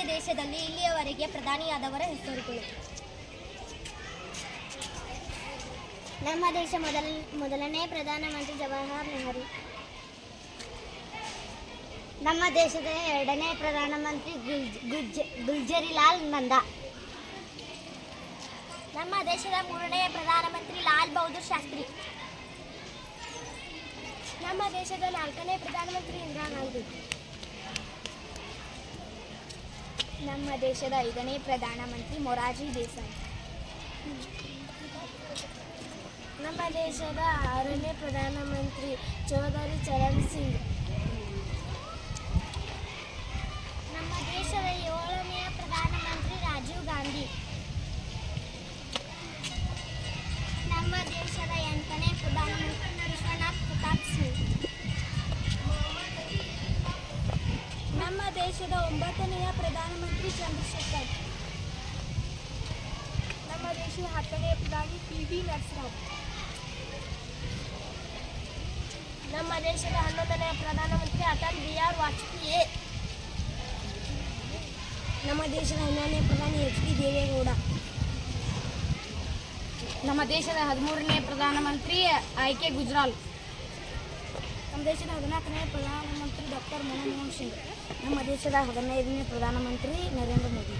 ಭಾರತ ದೇಶದಲ್ಲಿ ಇಲ್ಲಿಯವರೆಗೆ ಪ್ರಧಾನಿಯಾದವರ ಹೆಸರುಗಳು. ನಮ್ಮ ದೇಶ ಮೊದಲನೇ ಪ್ರಧಾನಮಂತ್ರಿ ಜವಾಹರ್ಲಾಲ್ ನೆಹರು. ನಮ್ಮ ದೇಶದ ಎರಡನೇ ಪ್ರಧಾನಮಂತ್ರಿ ಗುಲ್ಜರಿಲಾಲ್ ನಂದಾ. ನಮ್ಮ ದೇಶದ ಮೂರನೇ ಪ್ರಧಾನಮಂತ್ರಿ ಲಾಲ್ ಬಹದ್ದೂರ್ ಶಾಸ್ತ್ರಿ. ನಮ್ಮ ದೇಶದ ನಾಲ್ಕನೇ ಪ್ರಧಾನಮಂತ್ರಿ ಇಂದಿರಾ ಗಾಂಧಿ. ನಮ್ಮ ದೇಶದ ಐದನೇ ಪ್ರಧಾನಮಂತ್ರಿ ಮೊರಾರ್ಜಿ ದೇಸಾಯಿ. ನಮ್ಮ ದೇಶದ ಆರನೇ ಪ್ರಧಾನಮಂತ್ರಿ ಚೌಧರಿ ಚರಣ್ ಸಿಂಗ್. ನಮ್ಮ ದೇಶದ ಏಳನೆಯ ಪ್ರಧಾನಮಂತ್ರಿ ರಾಜೀವ್ ಗಾಂಧಿ. ನಮ್ಮ ದೇಶದ ಎಂಟನೇ ಪ್ರಧಾನಮಂತ್ರಿ ವಿಶ್ವನಾಥ್ ಪ್ರತಾಪ್ ಸಿಂಗ್. ನಮ್ಮ ದೇಶದ ಒಂಬತ್ತನೆಯ ಪ್ರಧಾನಮಂತ್ರಿ ಚಂದ್ರಶೇಖರ್. ನಮ್ಮ ದೇಶದ ಹತ್ತನೇ ಪ್ರಧಾನಿ PV ನರಸಿಂಹರಾವ್. ನಮ್ಮ ದೇಶದ 11ನೇ ಪ್ರಧಾನಮಂತ್ರಿ ಅಟಲ್ ಬಿಹಾರಿ ವಾಜಪೇಯಿ. ನಮ್ಮ ದೇಶದ 12ನೇ ಪ್ರಧಾನಿ HP ದೇವೇಗೌಡ. ನಮ್ಮ ದೇಶದ 13ನೇ ಪ್ರಧಾನಮಂತ್ರಿ IK ಗುಜ್ರಾಲ್. ನಮ್ಮ ದೇಶದ 14ನೇ ಪ್ರಧಾನಮಂತ್ರಿ ಡಾಕ್ಟರ್ ಮನಮೋಹನ್ ಸಿಂಗ್. ನಮ್ಮ ದೇಶದ 15ನೇ ಪ್ರಧಾನಮಂತ್ರಿ ನರೇಂದ್ರ ಮೋದಿ.